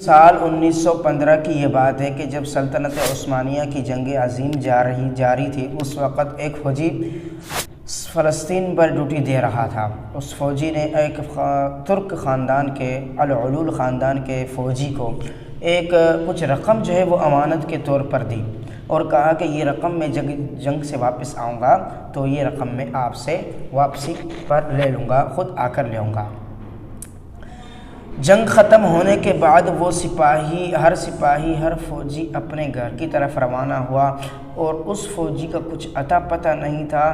سال 1915 کی یہ بات ہے کہ جب سلطنت عثمانیہ کی جنگ عظیم جاری تھی، اس وقت ایک فوجی فلسطین پر ڈیوٹی دے رہا تھا۔ اس فوجی نے ایک ترک خاندان کے العلول خاندان کے فوجی کو کچھ رقم جو ہے وہ امانت کے طور پر دی اور کہا کہ یہ رقم میں جنگ سے واپس آؤں گا تو یہ رقم میں آپ سے واپسی پر لے لوں گا، خود آ کر لے آؤں گا۔ جنگ ختم ہونے کے بعد وہ ہر فوجی اپنے گھر کی طرف روانہ ہوا اور اس فوجی کا کچھ اتا پتہ نہیں تھا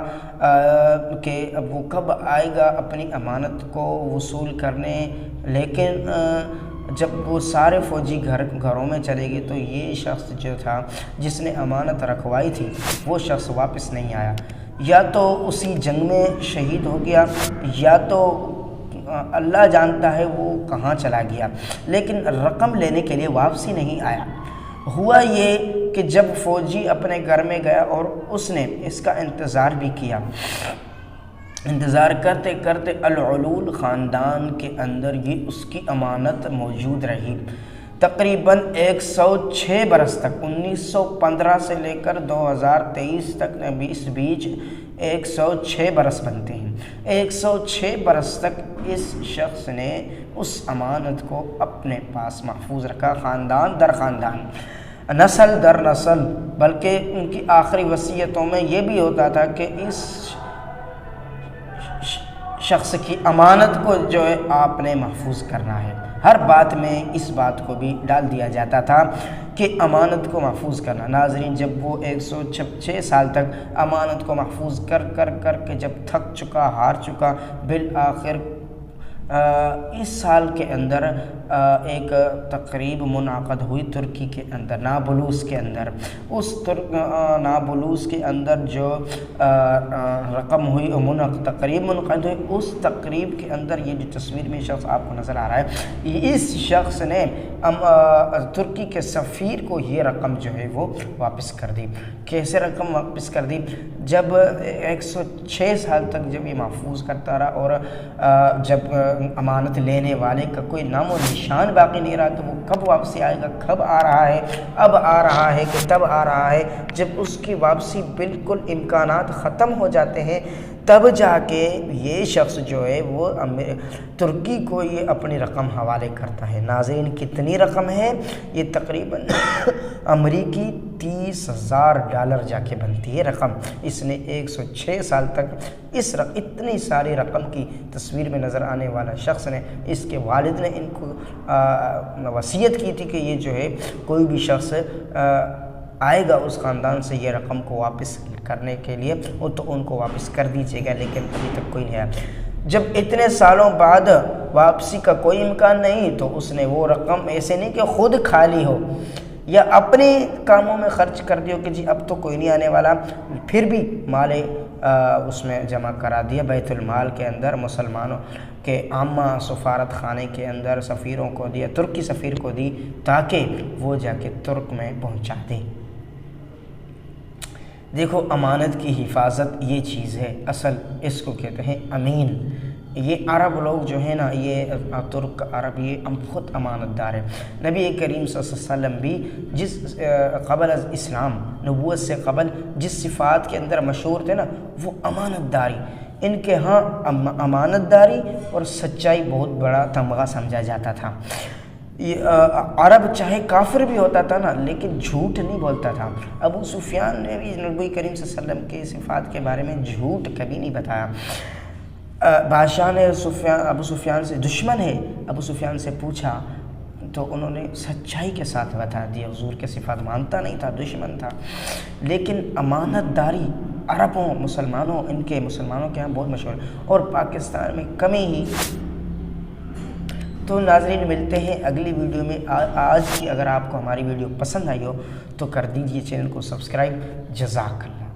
کہ وہ کب آئے گا اپنی امانت کو وصول کرنے، لیکن جب وہ سارے فوجی گھروں میں چلے گئے تو یہ شخص جو تھا جس نے امانت رکھوائی تھی وہ شخص واپس نہیں آیا، یا تو اسی جنگ میں شہید ہو گیا یا تو اللہ جانتا ہے وہ کہاں چلا گیا، لیکن رقم لینے کے لیے واپسی نہیں آیا۔ ہوا یہ کہ جب فوجی اپنے گھر میں گیا اور اس نے اس کا انتظار بھی کیا، انتظار کرتے کرتے العلول خاندان کے اندر یہ اس کی امانت موجود رہی۔ تقریباً 106 برس تک، 1915 سے لے کر 2023 تک اس بیچ 106 برس بنتے ہیں۔ 106 برس تک اس شخص نے اس امانت کو اپنے پاس محفوظ رکھا، خاندان در خاندان، نسل در نسل، بلکہ ان کی آخری وصیتوں میں یہ بھی ہوتا تھا کہ اس شخص کی امانت کو جو ہے آپ نے محفوظ کرنا ہے۔ ہر بات میں اس بات کو بھی ڈال دیا جاتا تھا کہ امانت کو محفوظ کرنا۔ ناظرین، جب وہ 106 سال تک امانت کو محفوظ کر کے جب تھک چکا، ہار چکا، بالآخر اس سال کے اندر ایک تقریب منعقد ہوئی ترکی کے اندر، نابلوس کے اندر۔ اس نابلوس کے اندر جو رقم ہوئی، تقریب منعقد ہوئی، اس تقریب کے اندر یہ جو تصویر میں شخص آپ کو نظر آ رہا ہے، اس شخص نے ترکی کے سفیر کو یہ رقم جو ہے وہ واپس کر دی۔ کیسے رقم واپس کر دی؟ جب 106 سال تک جب یہ محفوظ کرتا رہا اور جب امانت لینے والے کا کوئی نام و نشان باقی نہیں رہا تو وہ کب واپسی آئے گا، کب آ رہا ہے، اب آ رہا ہے کہ تب آ رہا ہے جب اس کی واپسی بالکل امکانات ختم ہو جاتے ہیں، تب جا کے یہ شخص جو ہے وہ ترکی کو یہ اپنی رقم حوالے کرتا ہے۔ ناظرین، کتنی رقم ہے؟ یہ تقریباً امریکی $30,000 جا کے بنتی ہے رقم۔ اس نے 106 سال تک اتنی ساری رقم کی تصویر میں نظر آنے والا شخص نے، اس کے والد نے ان کو وصیت کی تھی کہ یہ جو ہے کوئی بھی شخص آئے گا اس خاندان سے یہ رقم کو واپس کرنے کے لیے وہ تو ان کو واپس کر دیجیے گا، لیکن ابھی تک کوئی نہیں آیا۔ جب اتنے سالوں بعد واپسی کا کوئی امکان نہیں تو اس نے وہ رقم ایسے نہیں کہ خود کھالی ہو یا اپنے کاموں میں خرچ کر دیو کہ جی اب تو کوئی نہیں آنے والا، پھر بھی مال اس میں جمع کرا دیا بیت المال کے اندر، مسلمانوں کے عامہ سفارت خانے کے اندر سفیروں کو دیا، ترکی سفیر کو دی تاکہ وہ جا کے ترک میں پہنچا دیں۔ دیکھو، امانت کی حفاظت یہ چیز ہے، اصل اس کو کہتے ہیں امین۔ یہ عرب لوگ جو ہیں نا، یہ ترک عرب، یہ خود امانت دار ہے۔ نبی کریم صلی اللہ علیہ وسلم بھی قبل از اسلام، نبوت سے قبل جس صفات کے اندر مشہور تھے نا، وہ امانت داری، ان کے ہاں امانت داری اور سچائی بہت بڑا تمغہ سمجھا جاتا تھا۔ عرب چاہے کافر بھی ہوتا تھا نا، لیکن جھوٹ نہیں بولتا تھا۔ ابو سفیان نے بھی نبی کریم صلی اللہ علیہ وسلم کے صفات کے بارے میں جھوٹ کبھی نہیں بتایا۔ بادشاہ نے ابو سفیان سے، دشمن ہے، ابو سفیان سے پوچھا تو انہوں نے سچائی کے ساتھ بتا دیا، حضور کے صفات مانتا نہیں تھا، دشمن تھا۔ لیکن امانت داری عربوں، مسلمانوں کے ہاں بہت مشہور ہے، اور پاکستان میں کمی ہی۔ تو ناظرین، ملتے ہیں اگلی ویڈیو میں۔ آج کی اگر آپ کو ہماری ویڈیو پسند آئی ہو تو کر دیجئے چینل کو سبسکرائب۔ جزاک اللہ۔